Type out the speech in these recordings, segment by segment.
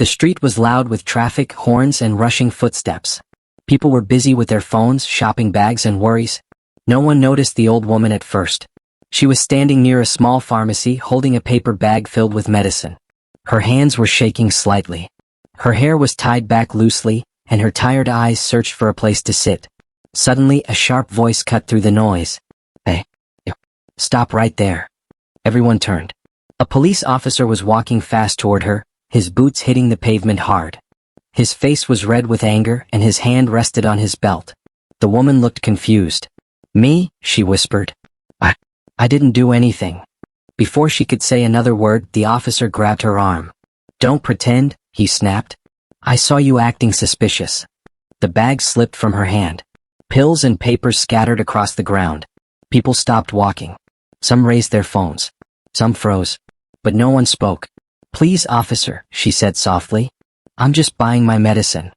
The street was loud with traffic, horns, and rushing footsteps. People were busy with their phones, shopping bags, and worries. No one noticed the old woman at first. She was standing near a small pharmacy holding a paper bag filled with medicine. Her hands were shaking slightly. Her hair was tied back loosely, and her tired eyes searched for a place to sit. Suddenly, a sharp voice cut through the noise. "Hey, you, stop right there." Everyone turned. A police officer was walking fast toward her, his boots hitting the pavement hard. His face was red with anger and his hand rested on his belt. The woman looked confused. "Me?" she whispered. I didn't do anything." Before she could say another word, the officer grabbed her arm. "Don't pretend," he snapped. "I saw you acting suspicious." The bag slipped from her hand. Pills and papers scattered across the ground. People stopped walking. Some raised their phones. Some froze. But no one spoke. "Please, officer," she said softly. "I'm just buying my medicine."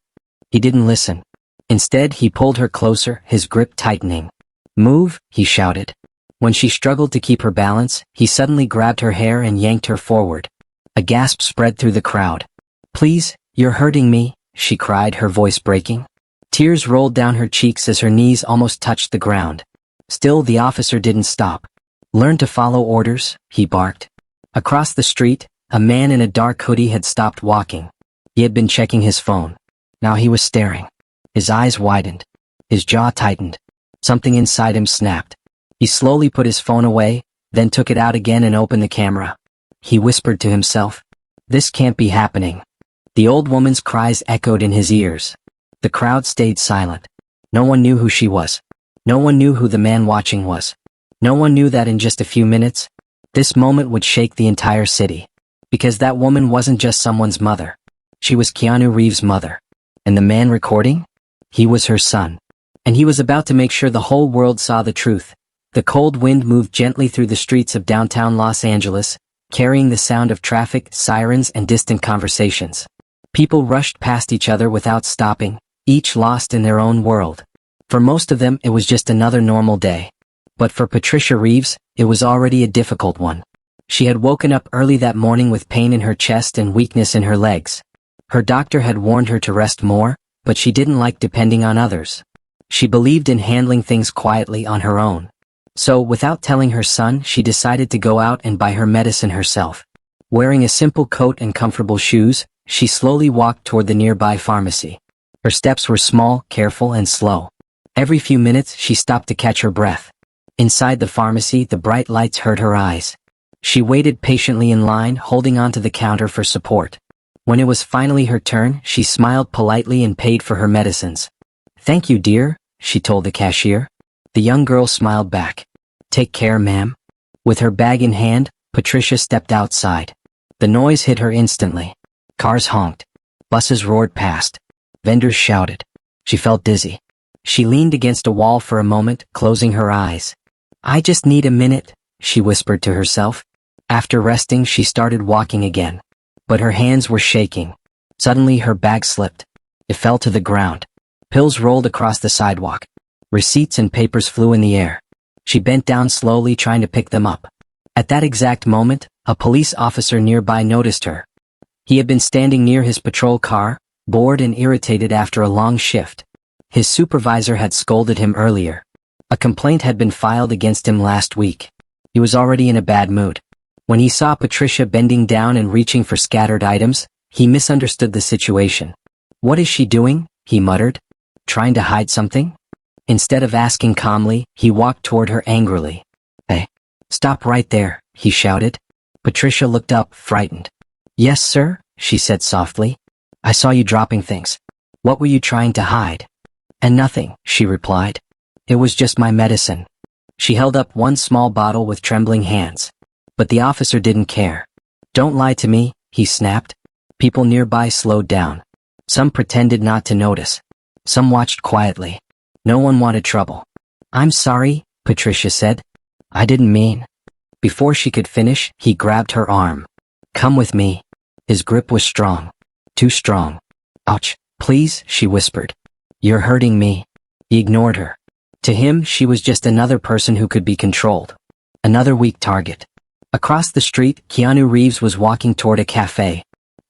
He didn't listen. Instead, he pulled her closer, his grip tightening. "Move," he shouted. When she struggled to keep her balance, he suddenly grabbed her hair and yanked her forward. A gasp spread through the crowd. "Please, you're hurting me," she cried, her voice breaking. Tears rolled down her cheeks as her knees almost touched the ground. Still, the officer didn't stop. "Learn to follow orders," he barked. Across the street, a man in a dark hoodie had stopped walking. He had been checking his phone. Now he was staring. His eyes widened. His jaw tightened. Something inside him snapped. He slowly put his phone away, then took it out again and opened the camera. He whispered to himself, "This can't be happening." The old woman's cries echoed in his ears. The crowd stayed silent. No one knew who she was. No one knew who the man watching was. No one knew that in just a few minutes, this moment would shake the entire city. Because that woman wasn't just someone's mother. She was Keanu Reeves' mother. And the man recording? He was her son. And he was about to make sure the whole world saw the truth. The cold wind moved gently through the streets of downtown Los Angeles, carrying the sound of traffic, sirens, and distant conversations. People rushed past each other without stopping, each lost in their own world. For most of them, it was just another normal day. But for Patricia Reeves, it was already a difficult one. She had woken up early that morning with pain in her chest and weakness in her legs. Her doctor had warned her to rest more, but she didn't like depending on others. She believed in handling things quietly on her own. So, without telling her son, she decided to go out and buy her medicine herself. Wearing a simple coat and comfortable shoes, she slowly walked toward the nearby pharmacy. Her steps were small, careful, and slow. Every few minutes, she stopped to catch her breath. Inside the pharmacy, the bright lights hurt her eyes. She waited patiently in line, holding onto the counter for support. When it was finally her turn, she smiled politely and paid for her medicines. "Thank you, dear," she told the cashier. The young girl smiled back. "Take care, ma'am." With her bag in hand, Patricia stepped outside. The noise hit her instantly. Cars honked. Buses roared past. Vendors shouted. She felt dizzy. She leaned against a wall for a moment, closing her eyes. "I just need a minute," she whispered to herself. After resting, she started walking again. But her hands were shaking. Suddenly, her bag slipped. It fell to the ground. Pills rolled across the sidewalk. Receipts and papers flew in the air. She bent down slowly, trying to pick them up. At that exact moment, a police officer nearby noticed her. He had been standing near his patrol car, bored and irritated after a long shift. His supervisor had scolded him earlier. A complaint had been filed against him last week. He was already in a bad mood. When he saw Patricia bending down and reaching for scattered items, he misunderstood the situation. "What is she doing?" he muttered. "Trying to hide something?" Instead of asking calmly, he walked toward her angrily. "Hey, stop right there," he shouted. Patricia looked up, frightened. "Yes, sir," she said softly. "I saw you dropping things. What were you trying to hide?" "And nothing," she replied. "It was just my medicine." She held up one small bottle with trembling hands. But the officer didn't care. "Don't lie to me," he snapped. People nearby slowed down. Some pretended not to notice. Some watched quietly. No one wanted trouble. "I'm sorry," Patricia said. "I didn't mean." Before she could finish, he grabbed her arm. "Come with me." His grip was strong. Too strong. "Ouch, please," she whispered. "You're hurting me." He ignored her. To him, she was just another person who could be controlled. Another weak target. Across the street, Keanu Reeves was walking toward a cafe.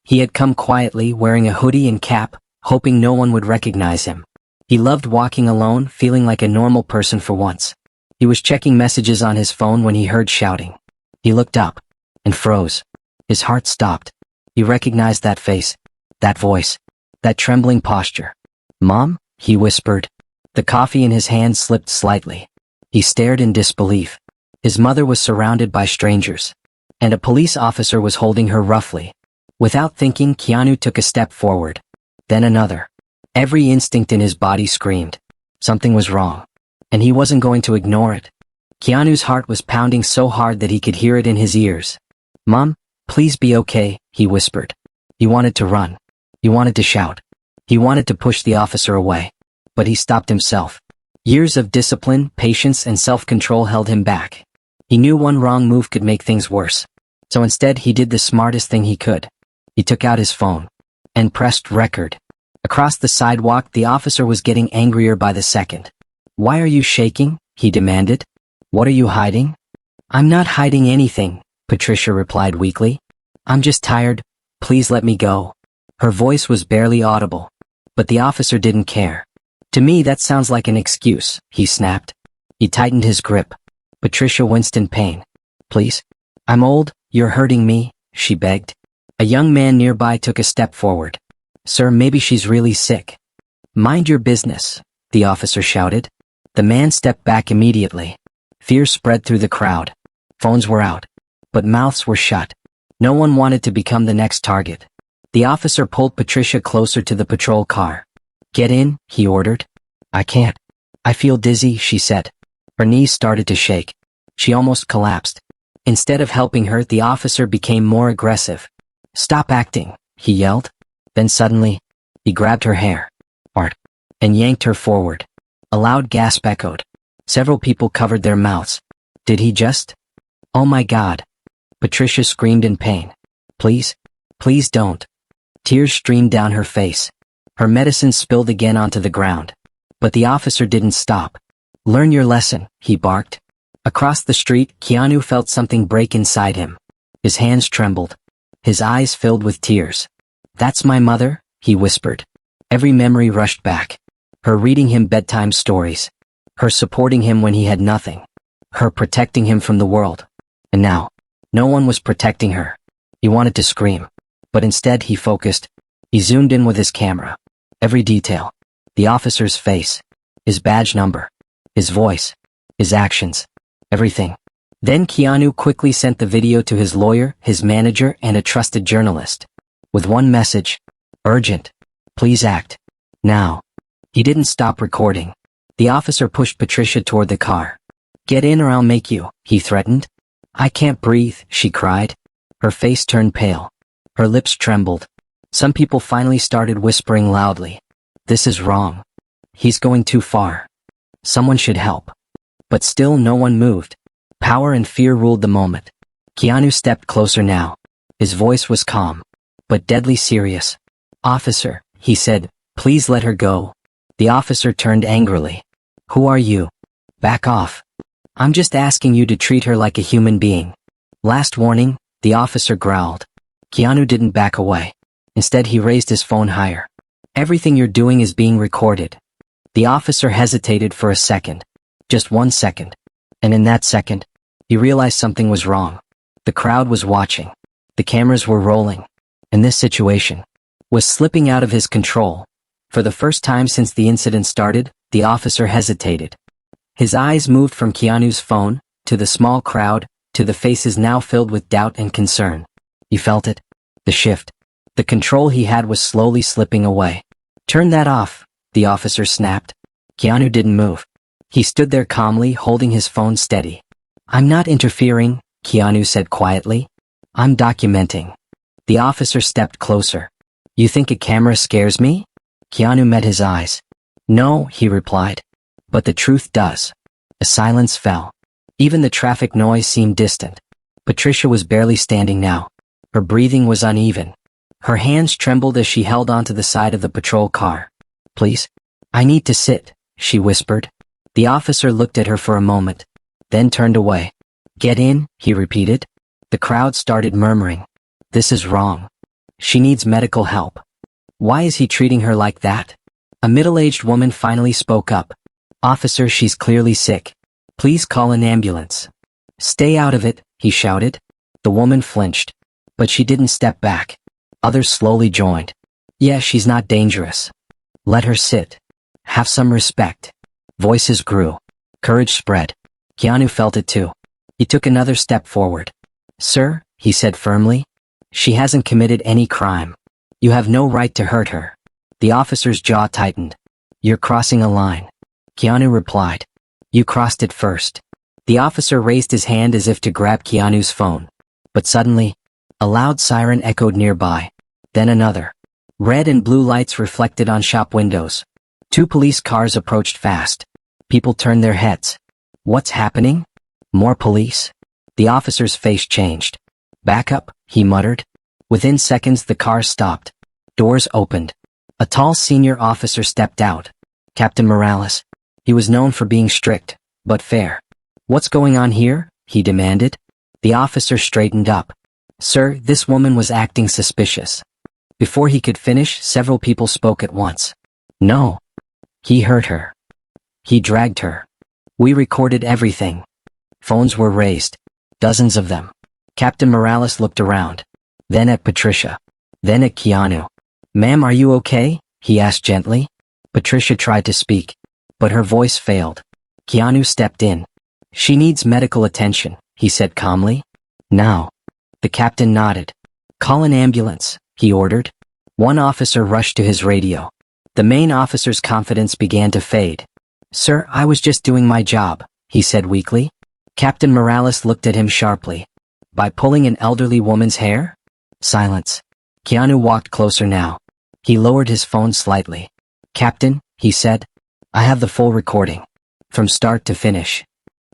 He had come quietly, wearing a hoodie and cap, hoping no one would recognize him. He loved walking alone, feeling like a normal person for once. He was checking messages on his phone when he heard shouting. He looked up and froze. His heart stopped. He recognized that face, that voice, that trembling posture. "Mom?" he whispered. The coffee in his hand slipped slightly. He stared in disbelief. His mother was surrounded by strangers, and a police officer was holding her roughly. Without thinking, Keanu took a step forward. Then another. Every instinct in his body screamed. Something was wrong, and he wasn't going to ignore it. Keanu's heart was pounding so hard that he could hear it in his ears. "Mom, please be okay," he whispered. He wanted to run. He wanted to shout. He wanted to push the officer away. But he stopped himself. Years of discipline, patience, and self-control held him back. He knew one wrong move could make things worse. So instead he did the smartest thing he could. He took out his phone and pressed record. Across the sidewalk, the officer was getting angrier by the second. "Why are you shaking?" he demanded. "What are you hiding?" "I'm not hiding anything," Patricia replied weakly. "I'm just tired. Please let me go." Her voice was barely audible. But the officer didn't care. "To me that sounds like an excuse," he snapped. He tightened his grip. Patricia winced in pain. "Please? I'm old, you're hurting me," she begged. A young man nearby took a step forward. "Sir, maybe she's really sick." "Mind your business," the officer shouted. The man stepped back immediately. Fear spread through the crowd. Phones were out, but mouths were shut. No one wanted to become the next target. The officer pulled Patricia closer to the patrol car. "Get in," he ordered. "I can't. I feel dizzy," she said. Her knees started to shake. She almost collapsed. Instead of helping her, the officer became more aggressive. "Stop acting," he yelled. Then suddenly, he grabbed her hair, Art, and yanked her forward. A loud gasp echoed. Several people covered their mouths. Did he just? "Oh my God!" Patricia screamed in pain. "Please, please don't." Tears streamed down her face. Her medicine spilled again onto the ground. But the officer didn't stop. "Learn your lesson," he barked. Across the street, Keanu felt something break inside him. His hands trembled. His eyes filled with tears. "That's my mother," he whispered. Every memory rushed back. Her reading him bedtime stories. Her supporting him when he had nothing. Her protecting him from the world. And now, no one was protecting her. He wanted to scream. But instead he focused. He zoomed in with his camera. Every detail. The officer's face. His badge number. His voice. His actions. Everything. Then Keanu quickly sent the video to his lawyer, his manager, and a trusted journalist. With one message. Urgent. Please act. Now. He didn't stop recording. The officer pushed Patricia toward the car. "Get in or I'll make you," he threatened. "I can't breathe," she cried. Her face turned pale. Her lips trembled. Some people finally started whispering loudly. "This is wrong. He's going too far. Someone should help." But still no one moved. Power and fear ruled the moment. Keanu stepped closer now. His voice was calm, but deadly serious. "Officer," he said, "please let her go." The officer turned angrily. "Who are you? Back off. I'm just asking you to treat her like a human being." "Last warning," the officer growled. Keanu didn't back away. Instead he raised his phone higher. "Everything you're doing is being recorded." The officer hesitated for a second. Just 1 second. And in that second, he realized something was wrong. The crowd was watching. The cameras were rolling. And this situation was slipping out of his control. For the first time since the incident started, the officer hesitated. His eyes moved from Keanu's phone, to the small crowd, to the faces now filled with doubt and concern. He felt it. The shift. The control he had was slowly slipping away. "Turn that off," the officer snapped. Keanu didn't move. He stood there calmly, holding his phone steady. "I'm not interfering," Keanu said quietly. "I'm documenting." The officer stepped closer. "You think a camera scares me?" Keanu met his eyes. "No," he replied. "But the truth does." A silence fell. Even the traffic noise seemed distant. Patricia was barely standing now. Her breathing was uneven. Her hands trembled as she held onto the side of the patrol car. "Please? I need to sit," she whispered. The officer looked at her for a moment, then turned away. "Get in," he repeated. The crowd started murmuring. "This is wrong. She needs medical help. Why is he treating her like that? A middle-aged woman finally spoke up. Officer, she's clearly sick. Please call an ambulance. Stay out of it, he shouted. The woman flinched. But she didn't step back. Others slowly joined. Yeah, she's not dangerous. Let her sit. Have some respect. Voices grew. Courage spread. Keanu felt it too. He took another step forward. Sir, he said firmly, she hasn't committed any crime. You have no right to hurt her. The officer's jaw tightened. You're crossing a line. Keanu replied. You crossed it first. The officer raised his hand as if to grab Keanu's phone. But suddenly, a loud siren echoed nearby. Then another. Red and blue lights reflected on shop windows. 2 police cars approached fast. People turned their heads. What's happening? More police? The officer's face changed. Back up, he muttered. Within seconds the car stopped. Doors opened. A tall senior officer stepped out. Captain Morales. He was known for being strict, but fair. What's going on here? He demanded. The officer straightened up. Sir, this woman was acting suspicious. Before he could finish, several people spoke at once. No. He hurt her. He dragged her. We recorded everything. Phones were raised. Dozens of them. Captain Morales looked around. Then at Patricia. Then at Keanu. Ma'am, are you okay? He asked gently. Patricia tried to speak, but her voice failed. Keanu stepped in. She needs medical attention, he said calmly. Now. The captain nodded. Call an ambulance, he ordered. One officer rushed to his radio. The main officer's confidence began to fade. Sir, I was just doing my job, he said weakly. Captain Morales looked at him sharply. By pulling an elderly woman's hair? Silence. Keanu walked closer now. He lowered his phone slightly. Captain, he said, I have the full recording. From start to finish.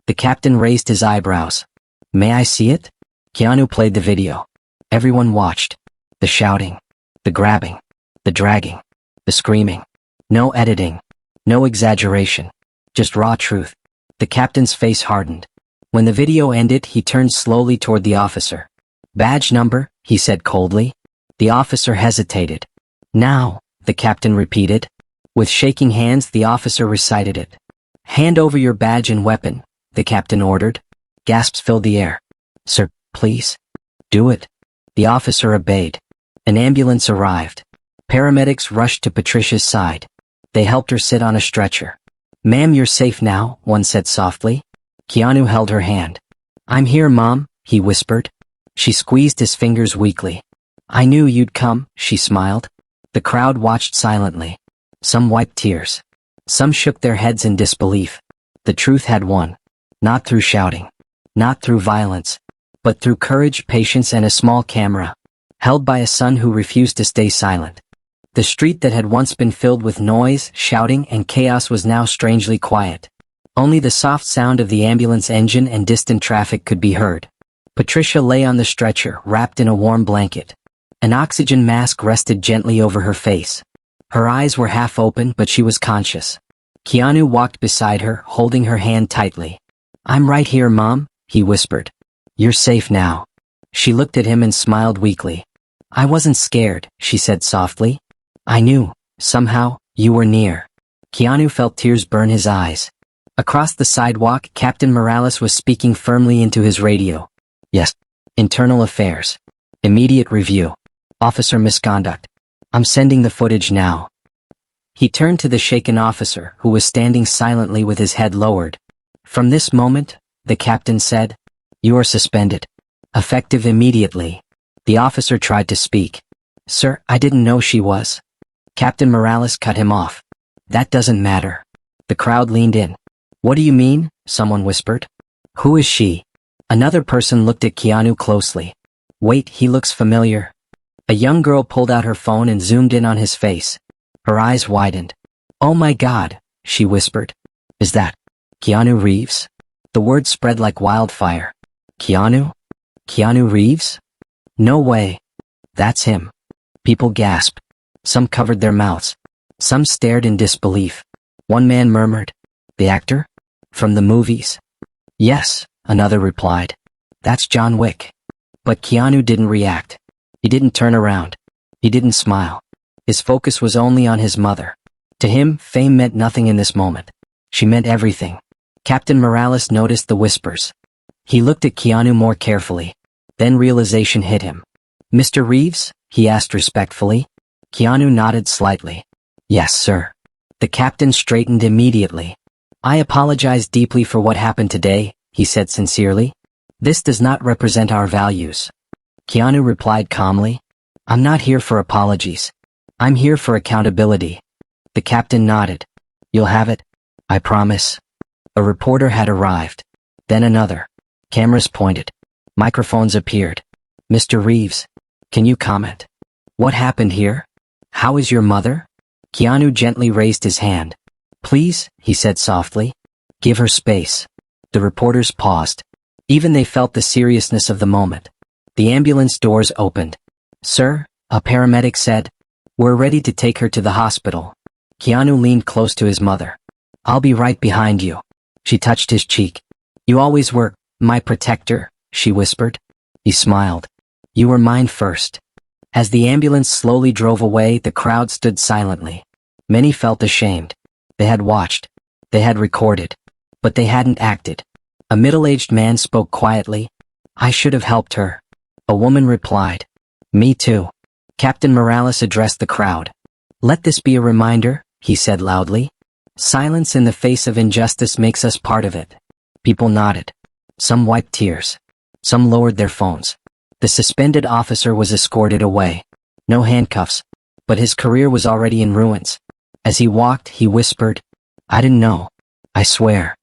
The captain raised his eyebrows. May I see it? Keanu played the video. Everyone watched. The shouting. The grabbing. The dragging. The screaming. No editing. No exaggeration. Just raw truth. The captain's face hardened. When the video ended, he turned slowly toward the officer. Badge number, he said coldly. The officer hesitated. Now, the captain repeated. With shaking hands, the officer recited it. Hand over your badge and weapon, the captain ordered. Gasps filled the air. Sir, please. Do it. The officer obeyed. An ambulance arrived. Paramedics rushed to Patricia's side. They helped her sit on a stretcher. Ma'am, you're safe now, one said softly. Keanu held her hand. I'm here, Mom, he whispered. She squeezed his fingers weakly. I knew you'd come, she smiled. The crowd watched silently. Some wiped tears. Some shook their heads in disbelief. The truth had won. Not through shouting. Not through violence. But through courage, patience, and a small camera. Held by a son who refused to stay silent. The street that had once been filled with noise, shouting, and chaos was now strangely quiet. Only the soft sound of the ambulance engine and distant traffic could be heard. Patricia lay on the stretcher, wrapped in a warm blanket. An oxygen mask rested gently over her face. Her eyes were half open, but she was conscious. Keanu walked beside her, holding her hand tightly. I'm right here, Mom, he whispered. You're safe now. She looked at him and smiled weakly. I wasn't scared, she said softly. I knew, somehow, you were near. Keanu felt tears burn his eyes. Across the sidewalk, Captain Morales was speaking firmly into his radio. Yes. Internal affairs. Immediate review. Officer misconduct. I'm sending the footage now. He turned to the shaken officer, who was standing silently with his head lowered. From this moment, the captain said, you are suspended. Effective immediately. The officer tried to speak. Sir, I didn't know she was. Captain Morales cut him off. That doesn't matter. The crowd leaned in. What do you mean? Someone whispered. Who is she? Another person looked at Keanu closely. Wait, he looks familiar. A young girl pulled out her phone and zoomed in on his face. Her eyes widened. Oh my God, she whispered. Is that Keanu Reeves? The word spread like wildfire. Keanu? Keanu Reeves? No way. That's him. People gasped. Some covered their mouths. Some stared in disbelief. One man murmured, the actor? From the movies? Yes, another replied. That's John Wick. But Keanu didn't react. He didn't turn around. He didn't smile. His focus was only on his mother. To him, fame meant nothing in this moment. She meant everything. Captain Morales noticed the whispers. He looked at Keanu more carefully. Then realization hit him. "Mr. Reeves?" he asked respectfully. Keanu nodded slightly. "Yes, sir." The captain straightened immediately. "I apologize deeply for what happened today," he said sincerely. "This does not represent our values." Keanu replied calmly. "I'm not here for apologies. I'm here for accountability." The captain nodded. "You'll have it. I promise." A reporter had arrived. Then another. Cameras pointed. Microphones appeared. "Mr. Reeves, can you comment? What happened here? How is your mother?" Keanu gently raised his hand. "Please," he said softly. "Give her space." The reporters paused. Even they felt the seriousness of the moment. The ambulance doors opened. "Sir," a paramedic said, "we're ready to take her to the hospital." Keanu leaned close to his mother. "I'll be right behind you." She touched his cheek. "You always were my protector," she whispered. He smiled. "You were mine first." As the ambulance slowly drove away, the crowd stood silently. Many felt ashamed. They had watched. They had recorded. But they hadn't acted. A middle-aged man spoke quietly. "I should have helped her." A woman replied. "Me too." Captain Morales addressed the crowd. "Let this be a reminder," he said loudly. "Silence in the face of injustice makes us part of it." People nodded. Some wiped tears. Some lowered their phones. The suspended officer was escorted away. No handcuffs. But his career was already in ruins. As he walked, he whispered, "I didn't know. I swear."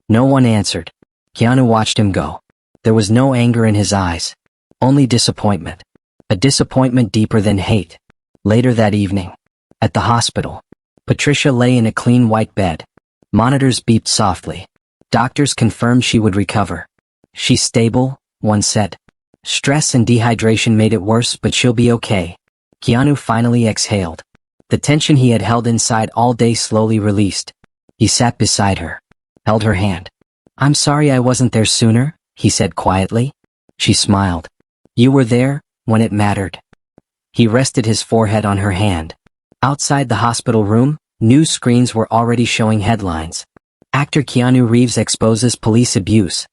No one answered. Keanu watched him go. There was no anger in his eyes. Only disappointment. A disappointment deeper than hate. Later that evening. At the hospital. Patricia lay in a clean white bed. Monitors beeped softly. Doctors confirmed she would recover. "She's stable," one said. "Stress and dehydration made it worse, but she'll be okay." Keanu finally exhaled. The tension he had held inside all day slowly released. He sat beside her. Held her hand. "I'm sorry I wasn't there sooner," he said quietly. She smiled. "You were there, when it mattered." He rested his forehead on her hand. Outside the hospital room, news screens were already showing headlines. Actor Keanu Reeves exposes police abuse.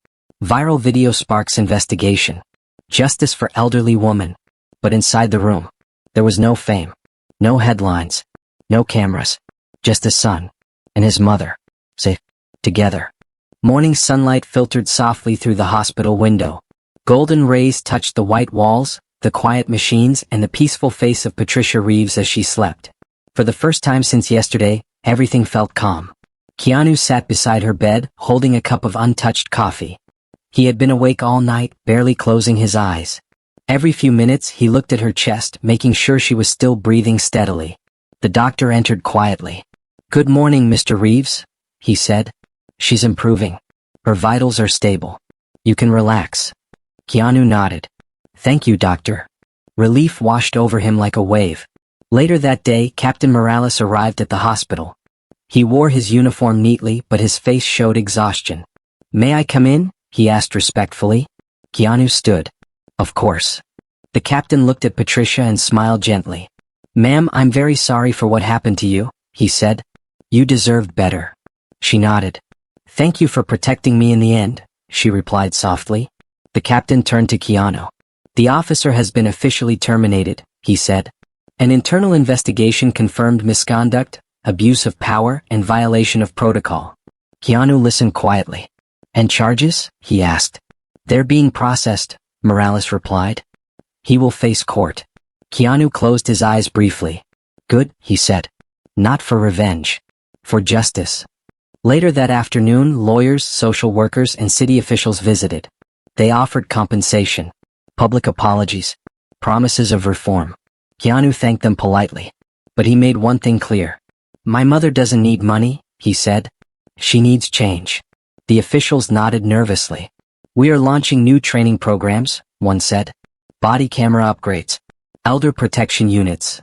Viral video sparks investigation. Justice for elderly woman. But inside the room, there was no fame. No headlines. No cameras. Just his son. And his mother. Safe. Together. Morning sunlight filtered softly through the hospital window. Golden rays touched the white walls, the quiet machines, and the peaceful face of Patricia Reeves as she slept. For the first time since yesterday, everything felt calm. Keanu sat beside her bed, holding a cup of untouched coffee. He had been awake all night, barely closing his eyes. Every few minutes, he looked at her chest, making sure she was still breathing steadily. The doctor entered quietly. "Good morning, Mr. Reeves," he said. "She's improving. Her vitals are stable. You can relax." Keanu nodded. "Thank you, doctor." Relief washed over him like a wave. Later that day, Captain Morales arrived at the hospital. He wore his uniform neatly, but his face showed exhaustion. "May I come in?" he asked respectfully. Keanu stood. "Of course." The captain looked at Patricia and smiled gently. "Ma'am, I'm very sorry for what happened to you," he said. "You deserved better." She nodded. "Thank you for protecting me in the end," she replied softly. The captain turned to Keanu. "The officer has been officially terminated," he said. "An internal investigation confirmed misconduct, abuse of power, and violation of protocol." Keanu listened quietly. "And charges?" he asked. "They're being processed," Morales replied. "He will face court." Keanu closed his eyes briefly. "Good," he said. "Not for revenge. For justice." Later that afternoon, lawyers, social workers, and city officials visited. They offered compensation, public apologies, promises of reform. Keanu thanked them politely. But he made one thing clear. "My mother doesn't need money," he said. "She needs change." The officials nodded nervously. "We are launching new training programs," one said. "Body camera upgrades. Elder protection units."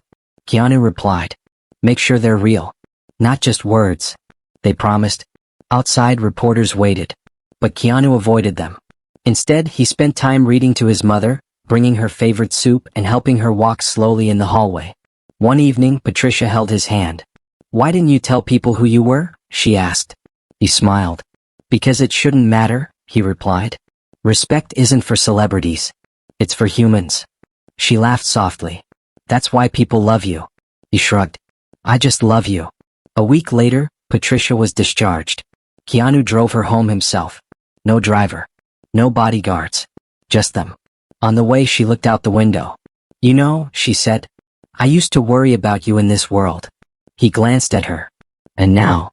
Keanu replied. "Make sure they're real. Not just words." They promised. Outside, reporters waited. But Keanu avoided them. Instead, he spent time reading to his mother, bringing her favorite soup and helping her walk slowly in the hallway. One evening, Patricia held his hand. "Why didn't you tell people who you were?" she asked. He smiled. "Because it shouldn't matter," he replied. "Respect isn't for celebrities. It's for humans." She laughed softly. "That's why people love you." He shrugged. "I just love you." A week later, Patricia was discharged. Keanu drove her home himself. No driver. No bodyguards. Just them. On the way, she looked out the window. "You know," she said, "I used to worry about you in this world." He glanced at her. "And now?"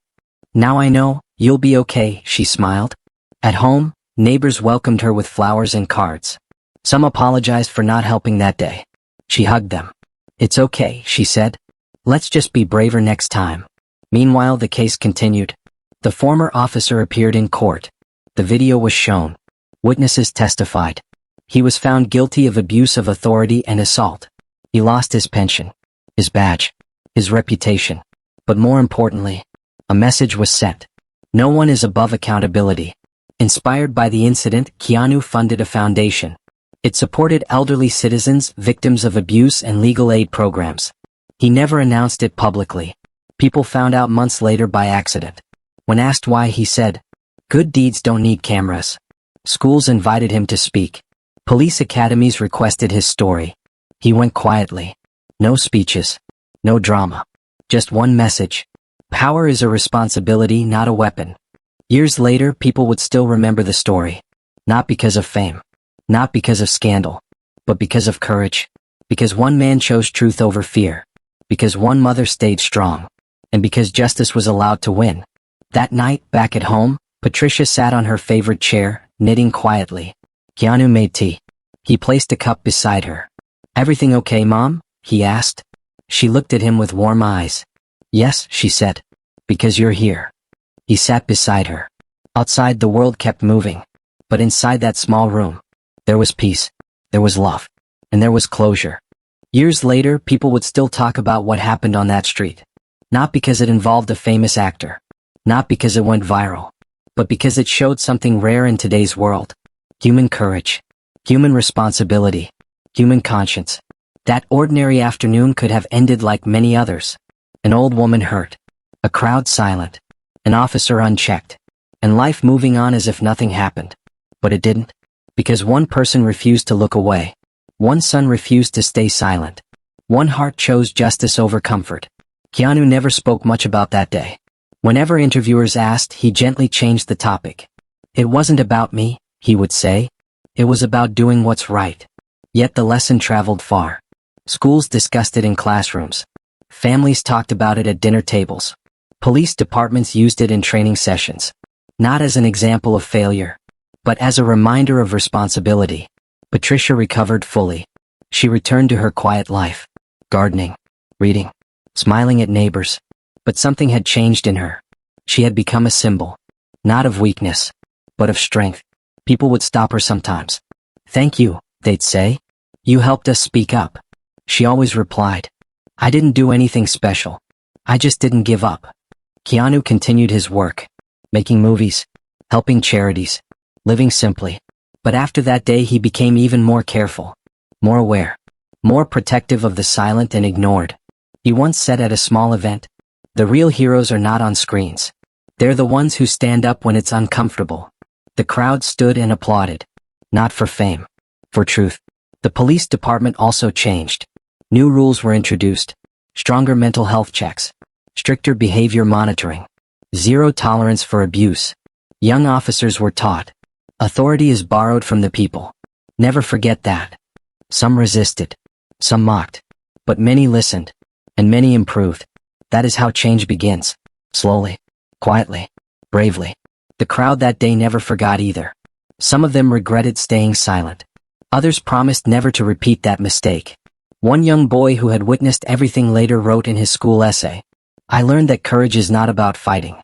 "Now I know, you'll be okay," she smiled. At home, neighbors welcomed her with flowers and cards. Some apologized for not helping that day. She hugged them. "It's okay," she said. "Let's just be braver next time." Meanwhile, the case continued. The former officer appeared in court. The video was shown. Witnesses testified. He was found guilty of abuse of authority and assault. He lost his pension, his badge, his reputation. But more importantly, a message was sent. No one is above accountability. Inspired by the incident, Keanu funded a foundation. It supported elderly citizens, victims of abuse, and legal aid programs. He never announced it publicly. People found out months later by accident. When asked why, he said, "Good deeds don't need cameras." Schools invited him to speak. Police academies requested his story. He went quietly. No speeches. No drama. Just one message. Power is a responsibility, not a weapon. Years later, people would still remember the story. Not because of fame. Not because of scandal. But because of courage. Because one man chose truth over fear. Because one mother stayed strong. And because justice was allowed to win. That night, back at home, Patricia sat on her favorite chair, knitting quietly. Keanu made tea. He placed a cup beside her. "Everything okay, Mom?" he asked. She looked at him with warm eyes. "Yes," she said. "Because you're here." He sat beside her. Outside, the world kept moving. But inside that small room, there was peace. There was love. And there was closure. Years later, people would still talk about what happened on that street. Not because it involved a famous actor. Not because it went viral. But because it showed something rare in today's world. Human courage. Human responsibility. Human conscience. That ordinary afternoon could have ended like many others. An old woman hurt. A crowd silent. An officer unchecked. And life moving on as if nothing happened. But it didn't. Because one person refused to look away. One son refused to stay silent. One heart chose justice over comfort. Keanu never spoke much about that day. Whenever interviewers asked, he gently changed the topic. "It wasn't about me," he would say. "It was about doing what's right." Yet the lesson traveled far. Schools discussed it in classrooms. Families talked about it at dinner tables. Police departments used it in training sessions. Not as an example of failure, but as a reminder of responsibility. Patricia recovered fully. She returned to her quiet life. Gardening. Reading. Smiling at neighbors. But something had changed in her. She had become a symbol. Not of weakness, but of strength. People would stop her sometimes. "Thank you," they'd say. "You helped us speak up." She always replied, "I didn't do anything special. I just didn't give up." Keanu continued his work. Making movies. Helping charities. Living simply. But after that day, he became even more careful. More aware. More protective of the silent and ignored. He once said at a small event, "The real heroes are not on screens. They're the ones who stand up when it's uncomfortable." The crowd stood and applauded. Not for fame. For truth. The police department also changed. New rules were introduced. Stronger mental health checks. Stricter behavior monitoring. Zero tolerance for abuse. Young officers were taught. Authority is borrowed from the people. Never forget that. Some resisted. Some mocked. But many listened. And many improved. That is how change begins. Slowly. Quietly. Bravely. The crowd that day never forgot either. Some of them regretted staying silent. Others promised never to repeat that mistake. One young boy who had witnessed everything later wrote in his school essay, "I learned that courage is not about fighting.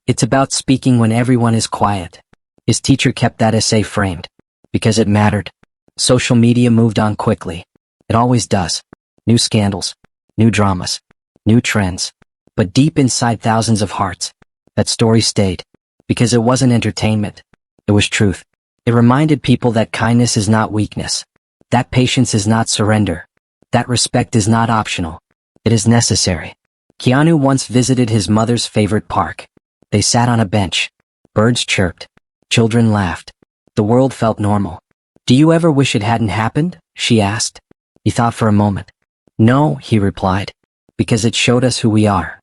It's about speaking when everyone is quiet." His teacher kept that essay framed. Because it mattered. Social media moved on quickly. It always does. New scandals. New dramas. New trends. But deep inside thousands of hearts, that story stayed. Because it wasn't entertainment. It was truth. It reminded people that kindness is not weakness. That patience is not surrender. That respect is not optional. It is necessary. Keanu once visited his mother's favorite park. They sat on a bench. Birds chirped. Children laughed. The world felt normal. "Do you ever wish it hadn't happened?" she asked. He thought for a moment. "No," he replied, "because it showed us who we are."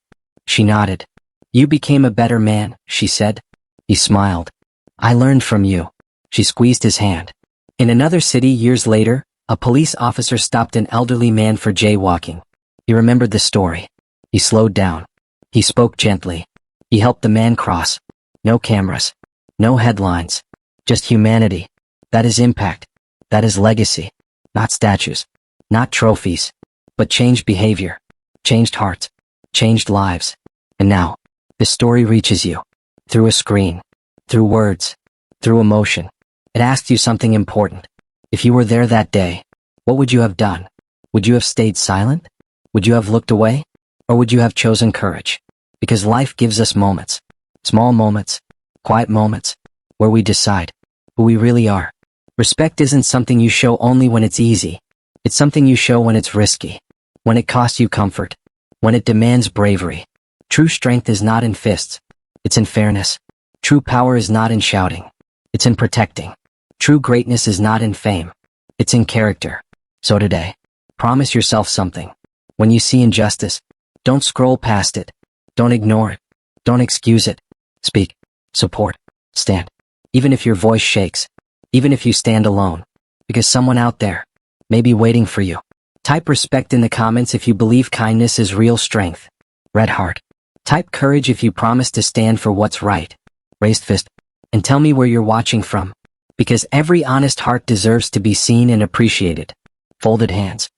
She nodded. "You became a better man," she said. He smiled. "I learned from you." She squeezed his hand. In another city years later, a police officer stopped an elderly man for jaywalking. He remembered the story. He slowed down. He spoke gently. He helped the man cross. No cameras. No headlines. Just humanity. That is impact. That is legacy. Not statues. Not trophies. But changed behavior. Changed hearts. Changed lives. And now, this story reaches you. Through a screen. Through words. Through emotion. It asks you something important. If you were there that day, what would you have done? Would you have stayed silent? Would you have looked away? Or would you have chosen courage? Because life gives us moments. Small moments. Quiet moments. Where we decide who we really are. Respect isn't something you show only when it's easy. It's something you show when it's risky. When it costs you comfort. When it demands bravery. True strength is not in fists. It's in fairness. True power is not in shouting. It's in protecting. True greatness is not in fame. It's in character. So today, promise yourself something. When you see injustice, don't scroll past it. Don't ignore it. Don't excuse it. Speak. Support. Stand. Even if your voice shakes. Even if you stand alone. Because someone out there may be waiting for you. Type respect in the comments if you believe kindness is real strength. Red heart. Type courage if you promise to stand for what's right. Raised fist. And tell me where you're watching from. Because every honest heart deserves to be seen and appreciated. Folded hands.